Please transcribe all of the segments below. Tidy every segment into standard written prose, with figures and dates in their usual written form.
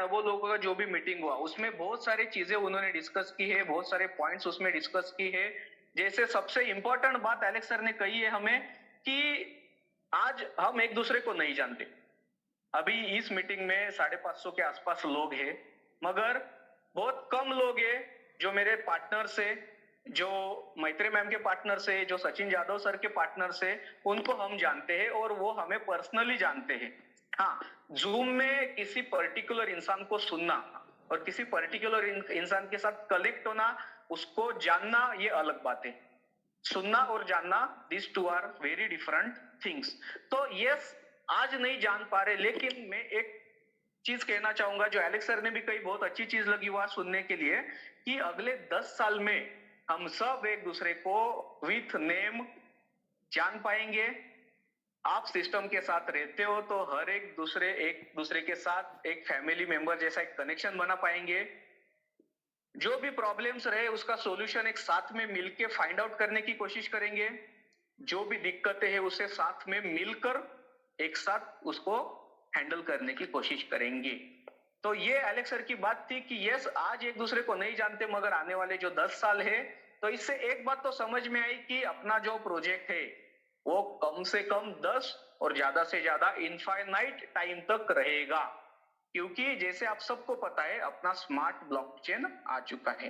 Turbo लोगों का जो भी मीटिंग हुआ उसमें बहुत सारी चीजें उन्होंने डिस्कस की है, बहुत सारे पॉइंट्स उसमें डिस्कस की है। जैसे सबसे इंपॉर्टेंट बात एलेक्स सर ने कही है हमें कि आज हम एक दूसरे को नहीं जानते। अभी इस मीटिंग में 550 के आसपास लोग हैं, मगर बहुत कम लोग हैं जो मेरे पार्टनर से, जो मैत्री मैम के पार्टनर से, जो सचिन यादव सर के पार्टनर से, उनको हम जानते हैं और वो हमें पर्सनली जानते हैं। हाँ, जूम में किसी पर्टिकुलर इंसान को सुनना और किसी पर्टिकुलर इंसान के साथ कनेक्ट होना, उसको जानना, ये अलग बात है। सुनना और जानना, this two are very different things. तो यस, आज नहीं जान पा रहे, लेकिन मैं एक चीज कहना चाहूंगा जो एलेक्स सर ने भी कही, बहुत अच्छी चीज लगी वहां सुनने के लिए, कि अगले 10 साल में हम सब एक दूसरे को विथ नेम जान पाएंगे। आप सिस्टम के साथ रहते हो तो हर एक दूसरे के साथ एक फैमिली मेंबर जैसा एक कनेक्शन बना पाएंगे। जो भी प्रॉब्लम्स रहे उसका सॉल्यूशन एक साथ में मिलके फाइंड आउट करने की कोशिश करेंगे। जो भी दिक्कतें हैं उसे साथ में मिलकर एक साथ उसको हैंडल करने की कोशिश करेंगे। तो ये एलेक्स सर की बात थी कि यस, आज एक दूसरे को नहीं जानते, मगर आने वाले जो 10 साल है, तो इससे एक बात तो समझ में आई कि अपना जो प्रोजेक्ट है वो कम से कम 10 और ज्यादा से ज्यादा इनफाइनाइट टाइम तक रहेगा। क्योंकि जैसे आप सबको पता है, अपना स्मार्ट ब्लॉकचेन आ चुका है।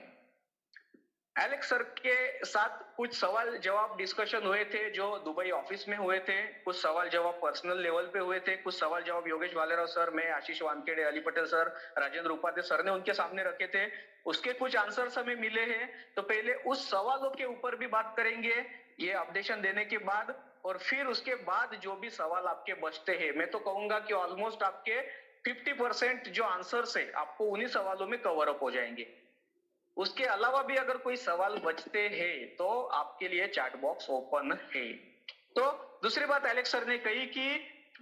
एलेक्स सर के साथ कुछ सवाल जवाब डिस्कशन हुए थे जो दुबई ऑफिस में हुए थे, कुछ सवाल जवाब पर्सनल लेवल पे हुए थे, कुछ सवाल जवाब योगेश भालेराव सर, मैं, आशीष वानखेड़े, अली पटेल सर, राजेंद्र उपाध्याय सर ने उनके सामने रखे थे। उसके कुछ आंसर्स हमें मिले हैं। तो पहले उस सवालों के ऊपर भी बात करेंगे ये अपडेशन देने के बाद, और फिर उसके बाद जो भी सवाल आपके बचते हैं, मैं तो कहूंगा कि ऑलमोस्ट आपके 50% जो आंसर्स है आपको उन्हीं सवालों में कवर अप हो जाएंगे। उसके अलावा भी अगर कोई सवाल बचते हैं तो आपके लिए चैट बॉक्स ओपन है। तो दूसरी बात एलेक्स सर ने कही कि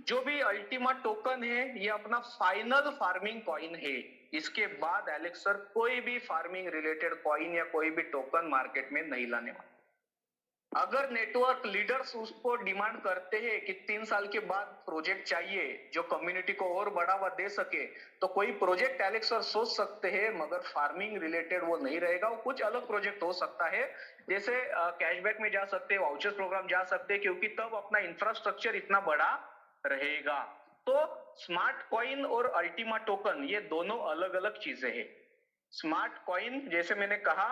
जो भी अल्टीमा टोकन है ये अपना फाइनल फार्मिंग कॉइन है। इसके बाद एलेक्स सर कोई भी फार्मिंग रिलेटेड कॉइन या कोई भी टोकन मार्केट में नहीं लाने वाले। अगर नेटवर्क लीडर्स उसको डिमांड करते हैं कि 3 साल के बाद प्रोजेक्ट चाहिए जो कम्युनिटी को और बढ़ावा दे सके, तो कोई प्रोजेक्ट एलेक्स सर सोच सकते हैं, मगर फार्मिंग रिलेटेड वो नहीं रहेगा। वो कुछ अलग प्रोजेक्ट हो सकता है, जैसे कैशबैक में जा सकते हैं, वाउचर प्रोग्राम जा सकते हैं, क्योंकि तब अपना इंफ्रास्ट्रक्चर इतना बड़ा रहेगा। तो स्मार्ट कॉइन और अल्टीमा टोकन ये दोनों अलग अलग चीजें हैं। स्मार्ट कॉइन जैसे मैंने कहा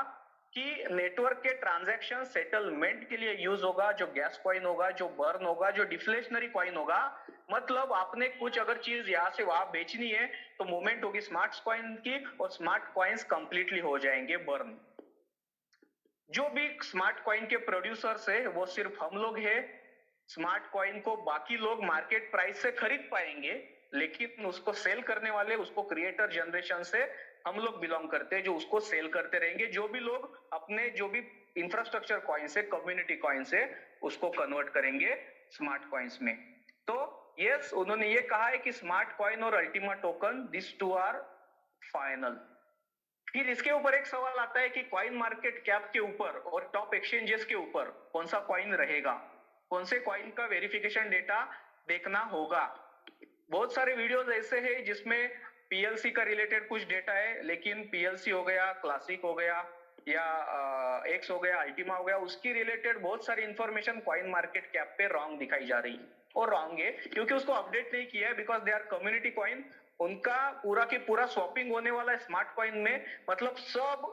कि नेटवर्क के ट्रांजैक्शन सेटलमेंट के लिए यूज होगा, जो गैस कॉइन होगा, जो बर्न होगा, जो डिफ्लेशनरी कॉइन होगा। मतलब आपने कुछ अगर चीज यहां से वहां बेचनी है तो मूवमेंट होगी स्मार्ट कॉइन की, और स्मार्ट कॉइन्स कंप्लीटली हो जाएंगे बर्न। जो भी स्मार्ट कॉइन के प्रोड्यूसर्स है वो सिर्फ हम लोग हैं। स्मार्ट कॉइन को बाकी लोग मार्केट प्राइस से खरीद पाएंगे, लेकिन उसको सेल करने वाले, उसको क्रिएटर जनरेशन से हम लोग बिलोंग करते हैं, जो उसको सेल करते रहेंगे। जो भी लोग अपने जो भी इंफ्रास्ट्रक्चर कॉइन से, कम्युनिटी कॉइन से उसको कन्वर्ट करेंगे स्मार्ट कॉइन्स में। तो यस, उन्होंने ये कहा है कि स्मार्ट कॉइन और Ultima token this two are final. फिर इसके ऊपर एक सवाल आता है कि कॉइन मार्केट कैप के ऊपर और टॉप एक्सचेंजेस के ऊपर कौन सा कॉइन रहेगा, कौन से कॉइन का वेरिफिकेशन डेटा देखना होगा। बहुत सारे वीडियोस ऐसे हैं जिसमें पीएलसी का रिलेटेड कुछ डेटा है, लेकिन पीएलसी हो गया, क्लासिक हो गया, या एक्स हो गया, अल्टीमा हो गया, उसकी रिलेटेड बहुत सारी इंफॉर्मेशन कॉइन मार्केट कैप पे रॉन्ग दिखाई जा रही है। और रॉन्ग है क्योंकि उसको अपडेट नहीं किया है, because they are community coin. उनका पूरा के पूरा स्वैपिंग होने वाला है स्मार्ट कॉइन में। मतलब सब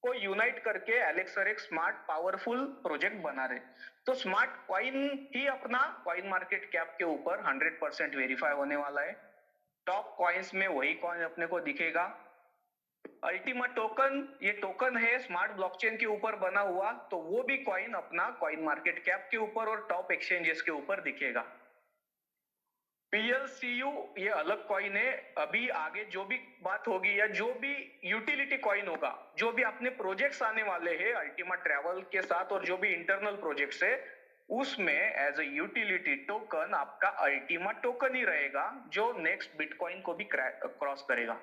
को यूनाइट करके एलेक्स सर एक स्मार्ट पावरफुल प्रोजेक्ट बना रहे। तो स्मार्ट कॉइन ही अपना कॉइन मार्केट कैप के ऊपर 100% वेरीफाई होने वाला है। टॉप कॉइन्स में वही कॉइन अपने को दिखेगा। अल्टीमा टोकन, ये टोकन है स्मार्ट ब्लॉकचेन के ऊपर बना हुआ, तो वो भी कॉइन अपना कॉइन मार्केट कैप के ऊपर और टॉप एक्सचेंजेस के ऊपर दिखेगा। पीएलसीयू ये अलग कॉइन है। अभी आगे जो भी बात होगी या जो भी यूटिलिटी कॉइन होगा, जो भी अपने प्रोजेक्ट्स आने वाले हैं अल्टीमा ट्रैवल के साथ और जो भी इंटरनल प्रोजेक्ट्स है, उसमें एज ए यूटिलिटी टोकन आपका अल्टीमा टोकन ही रहेगा, जो नेक्स्ट बिटकॉइन को भी क्रॉस करेगा।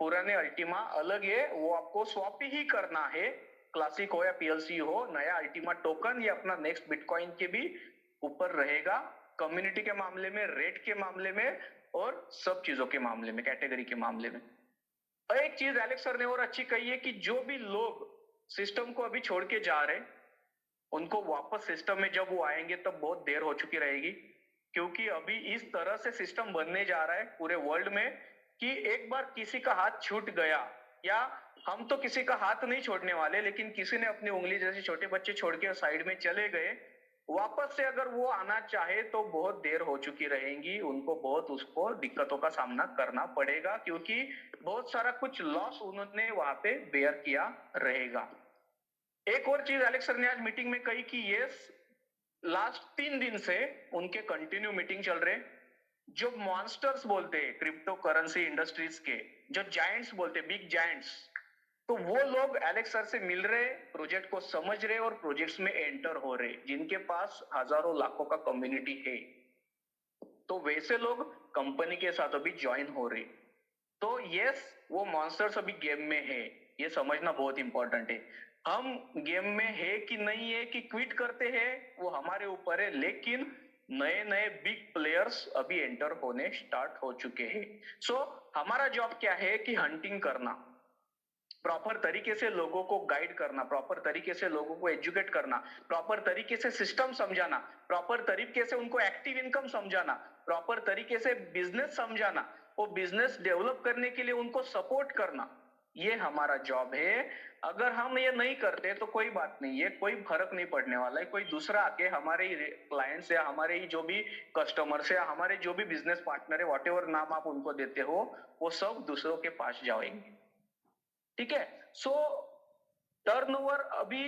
पुराने अल्टीमा अलग है, वो आपको स्वैप ही करना है, क्लासिक हो या पीएलसी हो। नया अल्टीमा टोकन ये अपना नेक्स्ट बिटकॉइन के भी ऊपर रहेगा। कम्युनिटी के मामले में, रेट के मामले में और सब चीजों के मामले में, कैटेगरी के मामले में। एक चीज एलेक्स सर ने और अच्छी कही है कि जो भी लोग सिस्टम को अभी छोड़ के जा रहे, उनको वापस सिस्टम में जब वो आएंगे तब बहुत देर हो चुकी रहेगी, क्योंकि अभी इस तरह से सिस्टम बनने जा रहा है पूरे वर्ल्ड में कि एक बार किसी का हाथ छूट गया, या हम तो किसी का हाथ नहीं छोड़ने वाले, लेकिन किसी ने अपनी उंगली, जैसे छोटे बच्चे छोड़ के साइड में चले गए, वापस से अगर वो आना चाहे तो बहुत देर हो चुकी रहेगी, उनको बहुत उसको दिक्कतों का सामना करना पड़ेगा, क्योंकि बहुत सारा कुछ लॉस उन्होंने वहां पे बेयर किया रहेगा। एक और चीज एलेक्स सर ने आज मीटिंग में कही कि ये लास्ट 3 दिन से उनके कंटिन्यू मीटिंग चल रहे, जो मॉन्स्टर्स बोलते हैं क्रिप्टो करेंसी इंडस्ट्रीज के, जो जायंट्स बोलते हैं, बिग जायंट्स, तो वो लोग एलेक्स सर से मिल रहे, प्रोजेक्ट को समझ रहे और प्रोजेक्ट्स में एंटर हो रहे, जिनके पास हजारों लाखों का कम्युनिटी है, तो वैसे लोग कंपनी के साथ अभी ज्वाइन हो रहे। तो यस, वो मॉन्स्टर्स अभी गेम में है, ये समझना बहुत इंपॉर्टेंट है। हम गेम में है कि नहीं है, कि क्विट करते हैं, वो हमारे ऊपर है, लेकिन नए नए बिग प्लेयर्स अभी एंटर होने स्टार्ट हो चुके हैं। सो हमारा जॉब क्या है कि हंटिंग करना, प्रॉपर तरीके से लोगों को गाइड करना, प्रॉपर तरीके से लोगों को एजुकेट करना, प्रॉपर तरीके से सिस्टम समझाना, प्रॉपर तरीके से उनको एक्टिव इनकम समझाना, प्रॉपर तरीके से बिजनेस समझाना, वो बिजनेस डेवलप करने के लिए उनको सपोर्ट करना, ये हमारा जॉब है। अगर हम ये नहीं करते तो कोई बात नहीं है, कोई फर्क नहीं पड़ने वाला है, कोई दूसरा आके हमारे ही क्लाइंट्स या हमारे ही जो भी कस्टमर्स या हमारे जो भी बिजनेस पार्टनर है, व्हाटएवर नाम आप उनको देते हो, वो सब दूसरों के पास जाएंगे। ठीक है। सो टर्नओवर अभी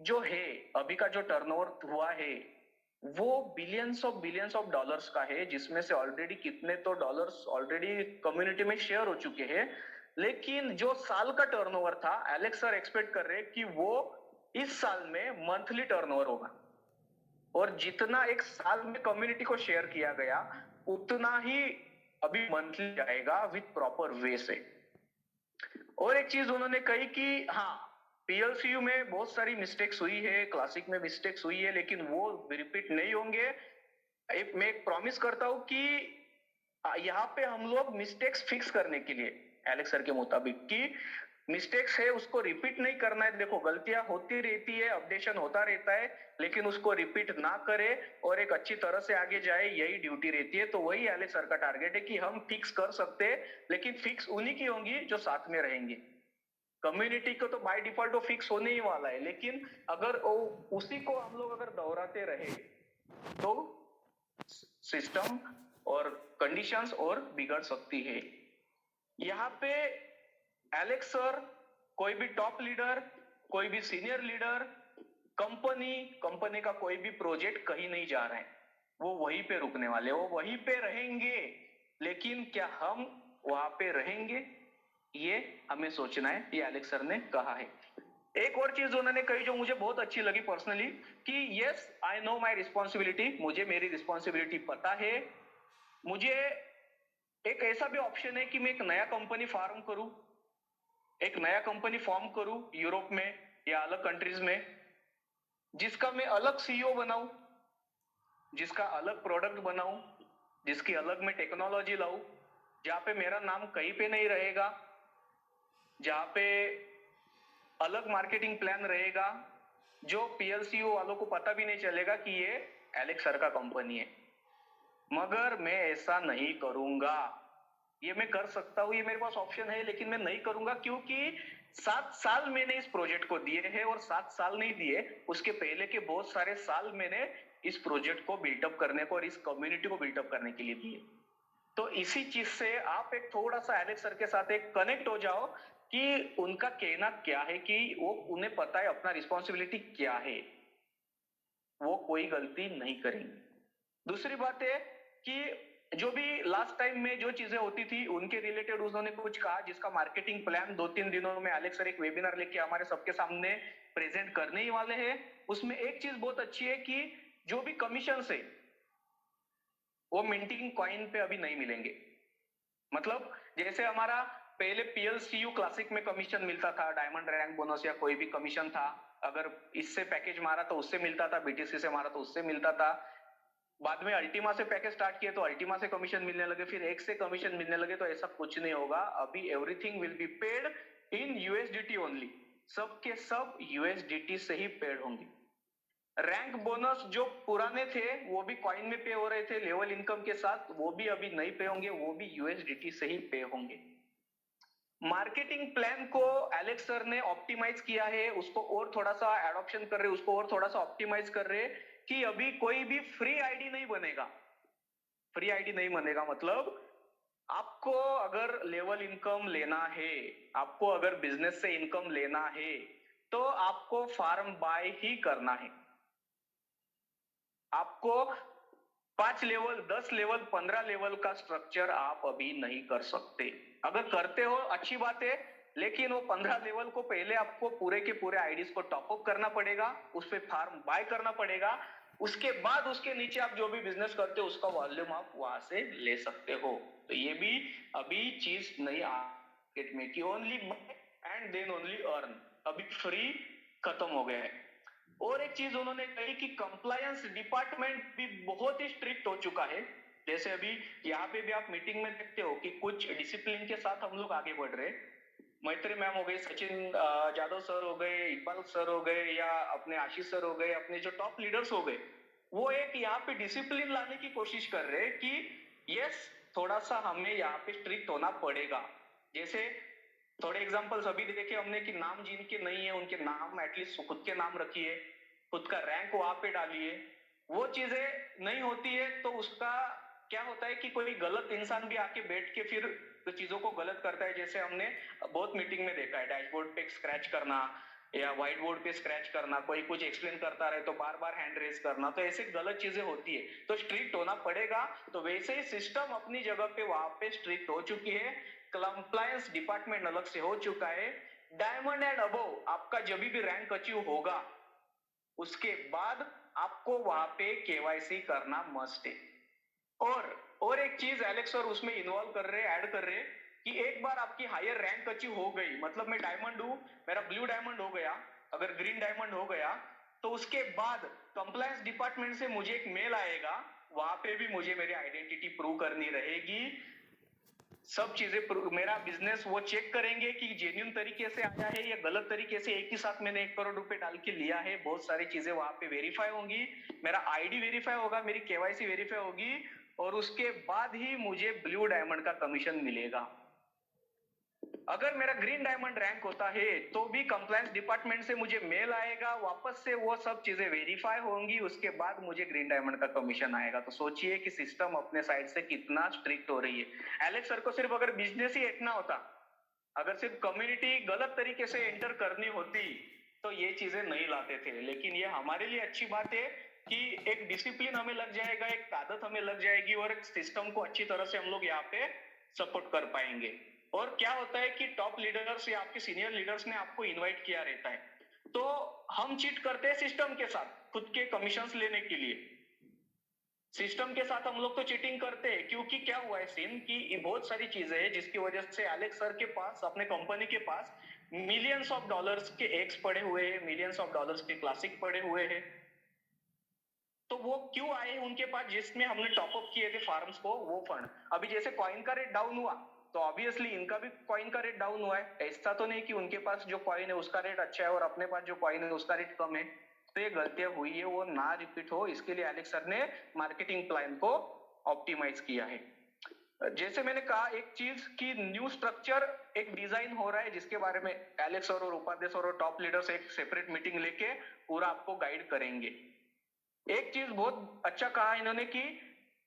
जो है, अभी का जो टर्नओवर हुआ है वो बिलियंस ऑफ डॉलर्स का है, जिसमें से ऑलरेडी कितने तो डॉलर्स ऑलरेडी कम्युनिटी में शेयर हो चुके हैं। लेकिन जो साल का टर्नओवर था, एलेक्स सर एक्सपेक्ट कर रहे कि वो इस साल में मंथली टर्नओवर होगा, और जितना एक साल में कम्युनिटी को शेयर किया गया उतना ही अभी मंथली आएगा विथ प्रॉपर वे से। और एक चीज उन्होंने कही कि हाँ, पीएलसीयू में बहुत सारी मिस्टेक्स हुई है, क्लासिक में मिस्टेक्स हुई है, लेकिन वो रिपीट नहीं होंगे। मैं एक प्रॉमिस करता हूं कि यहाँ पे हम लोग मिस्टेक्स फिक्स करने के लिए, एलेक्स सर के मुताबिक, कि मिस्टेक्स है उसको रिपीट नहीं करना है। देखो, गलतियां होती रहती है, अपडेशन होता रहता है, लेकिन उसको रिपीट ना करे और एक अच्छी तरह से आगे जाए, यही ड्यूटी रहती है। तो वही एलेक्स सर का टारगेट है कि हम फिक्स कर सकते हैं, लेकिन फिक्स उन्हीं की होंगी जो साथ में रहेंगे। कम्युनिटी को तो बाय डिफॉल्ट वो फिक्स होने ही वाला है, लेकिन अगर उसी को हम लोग अगर दोहराते रहे तो सिस्टम और कंडीशंस और बिगड़ सकती है। यहाँ पे एलेक्स सर, कोई भी टॉप लीडर, कोई भी सीनियर लीडर, कंपनी का कोई भी प्रोजेक्ट कहीं नहीं जा रहा है, वो वहीं पे रुकने वाले, वो वहीं पे रहेंगे। लेकिन क्या हम वहां पे रहेंगे, ये हमें सोचना है, ये एलेक्स सर ने कहा है। एक और चीज उन्होंने कही जो मुझे बहुत अच्छी लगी पर्सनली, कि yes, I know my responsibility, मुझे मेरी रिस्पॉन्सिबिलिटी पता है। मुझे एक ऐसा भी ऑप्शन है कि मैं एक नया कंपनी फॉर्म करूं, एक नया कंपनी फॉर्म करूं यूरोप में या अलग कंट्रीज में, जिसका मैं अलग सीईओ बनाऊं, जिसका अलग प्रोडक्ट बनाऊं, जिसकी अलग मैं टेक्नोलॉजी लाऊं, जहां पे मेरा नाम कहीं पे नहीं रहेगा, जहां पे अलग मार्केटिंग प्लान रहेगा, जो पीएलसीओ वालों को पता भी नहीं चलेगा कि ये एलेक्स सर का कंपनी है। मगर मैं ऐसा नहीं करूंगा। ये मैं कर सकता हूं, ये मेरे पास ऑप्शन है, लेकिन मैं नहीं करूंगा, क्योंकि 7 साल मैंने इस प्रोजेक्ट को दिए हैं, और 7 साल नहीं दिए, उसके पहले के बहुत सारे साल मैंने इस प्रोजेक्ट को बिल्टअप करने को और इस कम्युनिटी को बिल्टअप करने के लिए दिए। तो इसी चीज से आप एक थोड़ा सा एलेक्स सर के साथ एक कनेक्ट हो जाओ कि उनका कहना क्या है, कि वो उन्हें पता है अपना रिस्पॉन्सिबिलिटी क्या है, वो कोई गलती नहीं करेंगे। दूसरी बात है कि जो भी लास्ट टाइम में जो चीजें होती थी उनके रिलेटेड उन्होंने कुछ कहा, जिसका मार्केटिंग प्लान 2-3 दिनों में एलेक्स सर एक वेबिनार लेके हमारे सबके सामने प्रेजेंट करने ही वाले हैं। उसमें एक चीज बहुत अच्छी है कि जो भी कमीशन है वो मिंटिंग कॉइन पे अभी नहीं मिलेंगे। मतलब जैसे हमारा पहले पीएलसीयू क्लासिक में कमीशन मिलता था, डायमंड रैंक बोनस या कोई भी कमीशन था, अगर इससे पैकेज मारा तो उससे मिलता था, बीटीसी से मारा तो उससे मिलता था, बाद में अल्टीमा से पैकेज स्टार्ट किए तो अल्टीमा से कमीशन मिलने लगे, फिर एक से कमीशन मिलने लगे, तो ऐसा कुछ नहीं होगा। अभी everything will be paid in USDT only, सब के सब यूएसडीटी से ही पेड होंगे। रैंक बोनस जो पुराने थे वो भी कॉइन में पे हो रहे थे लेवल इनकम के साथ, वो भी अभी नहीं पे होंगे, वो भी यूएसडीटी से ही पे होंगे। मार्केटिंग प्लान को एलेक्स सर ने ऑप्टिमाइज किया है, उसको और थोड़ा सा एडॉप्शन कर रहे, उसको और थोड़ा सा ऑप्टिमाइज कर रहे कि अभी कोई भी फ्री आईडी नहीं बनेगा। फ्री आईडी नहीं बनेगा मतलब आपको अगर लेवल इनकम लेना है, आपको अगर बिजनेस से इनकम लेना है, तो आपको फार्म बाय ही करना है। आपको 5 लेवल, 10 लेवल, 15 लेवल का स्ट्रक्चर आप अभी नहीं कर सकते। अगर करते हो अच्छी बात है, लेकिन वो 15 लेवल को पहले आपको पूरे के पूरे आईडीज को टॉपअप करना पड़ेगा, उस पर फार्म बाय करना पड़ेगा, उसके बाद उसके नीचे आप जो भी बिजनेस करते हो उसका वॉल्यूम आप वहां से ले सकते हो। तो ये भी अभी चीज नहीं मार्केट में कि only buy and then only earn, अभी फ्री खत्म हो गया है। और एक चीज उन्होंने कही कि कंप्लायंस डिपार्टमेंट भी बहुत ही स्ट्रिक्ट हो चुका है। जैसे अभी यहाँ पे भी आप मीटिंग में देखते हो कि कुछ डिसिप्लिन के साथ हम लोग आगे बढ़ रहे हैं। मैत्री मैम हो गए, सचिन जादव सर हो गए, इकबाल सर हो गए, या अपने आशीष सर हो गए, अपने जो टॉप लीडर्स हो गए, वो एक यहाँ पे डिसिप्लिन लाने की कोशिश कर रहे हैं कि यस थोड़ा सा हमें यहाँ पे स्ट्रिक्ट होना पड़ेगा। जैसे थोड़े एग्जांपल्स अभी देखे हमने कि नाम जिनके नहीं है उनके नाम एटलीस्ट खुद के नाम रखिए, खुद का रैंक वहां पे डालिए। वो चीजें नहीं होती है तो उसका क्या होता है कि कोई गलत इंसान भी आके बैठ के फिर चीजों को गलत करता है। जैसे हमने बहुत मीटिंग में देखा है, डैशबोर्ड पे स्क्रैच करना या व्हाइट बोर्ड पे स्क्रैच करना, कोई कुछ एक्सप्लेन करता रहे तो बार बार हैंड रेज करना, तो ऐसे गलत चीजें होती है, तो स्ट्रिक्ट होना पड़ेगा। तो वैसे ही सिस्टम अपनी जगह पे वहां पे स्ट्रिक्ट हो चुकी है, कंप्लायंस डिपार्टमेंट अलग से हो चुका है। डायमंड एंड अबव आपका जब भी रैंक अचीव होगा उसके बाद आपको वहां पे केवाईसी करना मस्ट है। और एक चीज एलेक्स और उसमें इन्वॉल्व कर रहे, ऐड कर रहे कि एक बार आपकी हायर रैंक अचीव हो गई, मतलब मैं डायमंड हूं, मेरा ब्लू डायमंड हो गया, अगर ग्रीन डायमंड हो गया, तो उसके बाद कंप्लायंस डिपार्टमेंट से मुझे एक मेल आएगा, वहां पे भी मुझे मेरी आइडेंटिटी प्रूव करनी रहेगी, सब चीजें, मेरा बिजनेस वो चेक करेंगे कि जेन्युइन तरीके से आया है या गलत तरीके से, एक ही साथ मैंने 1 करोड़ रुपए डाल के लिया है, बहुत सारी चीजें वहां पे वेरीफाई होंगी, मेरा आईडी वेरीफाई होगा, मेरी केवाईसी वेरीफाई होगी, और उसके बाद ही मुझे ब्लू डायमंड का कमीशन मिलेगा। अगर मेरा ग्रीन डायमंड रैंक होता है तो भी कंप्लायंस डिपार्टमेंट से मुझे मेल आएगा, वापस से वो सब चीजें वेरीफाई होंगी, उसके बाद मुझे ग्रीन डायमंड का कमीशन आएगा। तो सोचिए कि सिस्टम अपने साइड से कितना स्ट्रिक्ट हो रही है। एलेक्स सर को सिर्फ अगर बिजनेस ही इतना होता, अगर सिर्फ कम्युनिटी गलत तरीके से एंटर करनी होती तो ये चीजें नहीं लाते थे, लेकिन ये हमारे लिए अच्छी बात है कि एक डिसिप्लिन हमें लग जाएगा, एक आदत हमें लग जाएगी, और एक सिस्टम को अच्छी तरह से हम लोग यहाँ पे सपोर्ट कर पाएंगे। और क्या होता है कि टॉप लीडर्स या आपके सीनियर लीडर्स ने आपको इनवाइट किया रहता है, तो हम चीट करते हैं सिस्टम के साथ खुद के कमीशंस लेने के लिए। सिस्टम के साथ हम लोग तो चीटिंग करते हैं, क्योंकि क्या हुआ है सीन कि बहुत सारी चीजें हैं जिसकी वजह से एलेक्स सर के पास, अपने कंपनी के पास मिलियंस ऑफ डॉलर्स के एक्स पड़े हुए हैं, मिलियंस ऑफ डॉलर्स के क्लासिक पड़े हुए हैं। तो वो क्यों आए उनके पास, जिसमें हमने टॉपअप किए थे फार्म्स को, वो फंड। अभी जैसे कॉइन का रेट डाउन हुआ तो ऑब्वियसली इनका भी कॉइन का रेट डाउन हुआ है। ऐसा तो नहीं कि उनके पास जो कॉइन है उसका रेट अच्छा है और अपने पास जो कॉइन है उसका रेट कम है। तो ये गलतियां हुई है, वो ना रिपीट हो, इसके लिए एलेक्स सर ने मार्केटिंग प्लान को ऑप्टिमाइज किया है। जैसे मैंने कहा एक चीज की न्यू स्ट्रक्चर एक डिजाइन हो रहा है, जिसके बारे में एलेक्स और उपाध्याय और टॉप लीडर्स एक सेपरेट मीटिंग लेके पूरा आपको गाइड करेंगे। एक चीज बहुत अच्छा कहा इन्होंने कि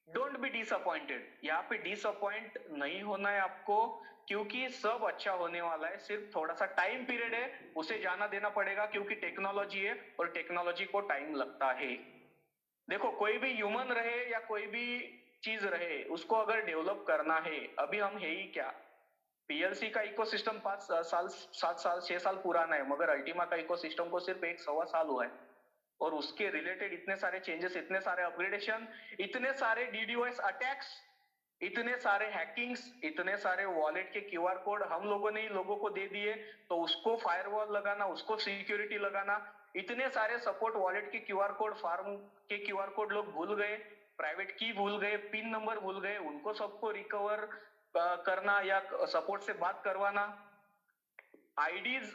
डोंट बी डिसअपॉइंटेड, यहाँ पे डिसअपॉइंट नहीं होना है आपको, क्योंकि सब अच्छा होने वाला है, सिर्फ थोड़ा सा टाइम पीरियड है, उसे जाना देना पड़ेगा, क्योंकि टेक्नोलॉजी है और टेक्नोलॉजी को टाइम लगता है। देखो कोई भी ह्यूमन रहे या कोई भी चीज रहे, उसको अगर डेवलप करना है, अभी हम है ही क्या, पीएलसी का इकोसिस्टम 5 साल 7 साल 6 साल पुराना है, मगर अल्टीमा का इकोसिस्टम को सिर्फ 1 सवा साल हुआ है, और उसके रिलेटेड इतने सारे चेंजेस, इतने सारे अपग्रेडेशन, इतने सारे डीडीओएस अटैक्स, इतने सारे हैकिंग्स, इतने सारे वॉलेट के क्यूआर कोड हम लोगों ने ही लोगों को दे दिए, तो उसको फायरवॉल लगाना, उसको सिक्योरिटी लगाना, इतने सारे सपोर्ट वॉलेट के क्यूआर कोड, फार्म के क्यूआर कोड लोग भूल गए, प्राइवेट की भूल गए, पिन नंबर भूल गए, उनको सबको रिकवर करना या सपोर्ट से बात करवाना। आईडीज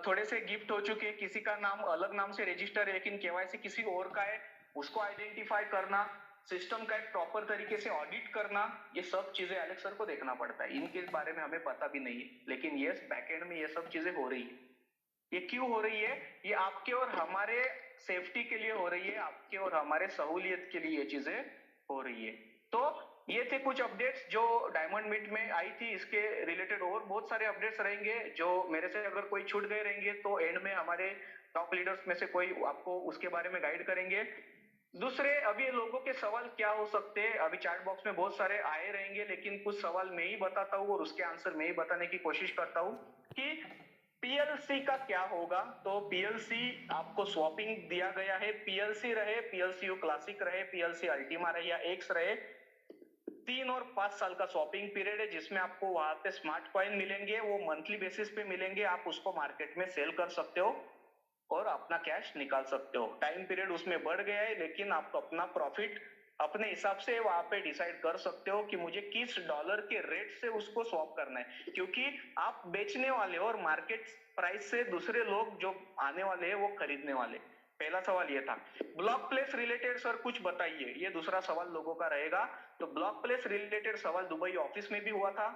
थोड़े से गिफ्ट हो चुके हैं, किसी का नाम अलग नाम से रजिस्टर है लेकिन केवाईसी किसी और का है, उसको आइडेंटिफाई करना, सिस्टम का एक प्रॉपर तरीके से ऑडिट करना, ये सब चीजें एलेक्स सर को देखना पड़ता है। इनके बारे में हमें पता भी नहीं है, लेकिन ये बैकएंड में ये सब चीजें हो रही है। ये क्यों हो रही है? ये आपके और हमारे सेफ्टी के लिए हो रही है, आपके और हमारे सहूलियत के लिए ये चीजें हो रही है। तो ये थे कुछ अपडेट्स जो डायमंड मीट में आई थी। इसके रिलेटेड और बहुत सारे अपडेट्स रहेंगे जो मेरे से अगर कोई छूट गए रहेंगे तो एंड में हमारे टॉप लीडर्स में से कोई आपको उसके बारे में गाइड करेंगे। दूसरे, अभी लोगों के सवाल क्या हो सकते हैं, अभी चैट बॉक्स में बहुत सारे आए रहेंगे, लेकिन कुछ सवाल मैं ही बताता हूँ और उसके आंसर मैं ही बताने की कोशिश करता हूँ कि पीएलसी का क्या होगा। तो पीएलसी आपको स्वैपिंग दिया गया है, पीएलसी रहे, पीएलसी क्लासिक रहे, पीएलसी अल्टीमा रहे या एक्स रहे, 3 और 5 साल का स्वैपिंग पीरियड है जिसमें आपको वहां पे स्मार्ट कॉइन मिलेंगे, वो मंथली बेसिस पे मिलेंगे, आप उसको मार्केट में सेल कर सकते हो और अपना कैश निकाल सकते हो। टाइम पीरियड उसमें बढ़ गया है लेकिन आप अपना प्रॉफिट अपने हिसाब से वहां पे डिसाइड कर सकते हो कि मुझे किस डॉलर के रेट से उसको स्वैप करना है, क्योंकि आप बेचने वाले हो और मार्केट प्राइस से दूसरे लोग जो आने वाले हैं वो खरीदने वाले। पहला सवाल ये था। ब्लॉक प्लेस रिलेटेड सर कुछ बताइए, ये दूसरा सवाल लोगों का रहेगा। तो ब्लॉक प्लेस रिलेटेड सवाल दुबई ऑफिस में भी हुआ था,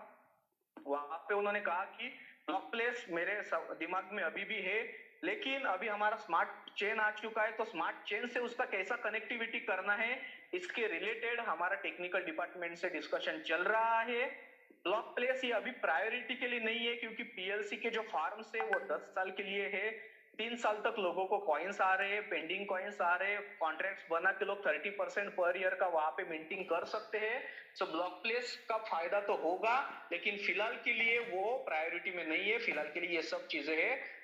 वहां पे उन्होंने कहा कि ब्लॉक प्लेस मेरे दिमाग में अभी भी है, लेकिन अभी हमारा स्मार्ट चेन आ चुका है, तो स्मार्ट चेन से उसका कैसा कनेक्टिविटी करना है इसके रिलेटेड हमारा टेक्निकल डिपार्टमेंट से डिस्कशन चल रहा है। ब्लॉक प्लेस ये अभी प्रायोरिटी के लिए नहीं है, क्योंकि पीएलसी के जो फार्म्स है वो 10 साल के लिए है, 3 साल तक लोगों को कॉइन्स आ रहे हैं, पेंडिंग कॉइन्स आ रहे हैं, कॉन्ट्रैक्ट्स बना के लोग 30% पर ईयर का वहां पे मिंटिंग कर सकते हैं। सो ब्लॉक प्लेस का फायदा तो होगा, लेकिन फिलहाल के लिए वो प्रायोरिटी में नहीं है, फिलहाल के लिए ये सब चीजें है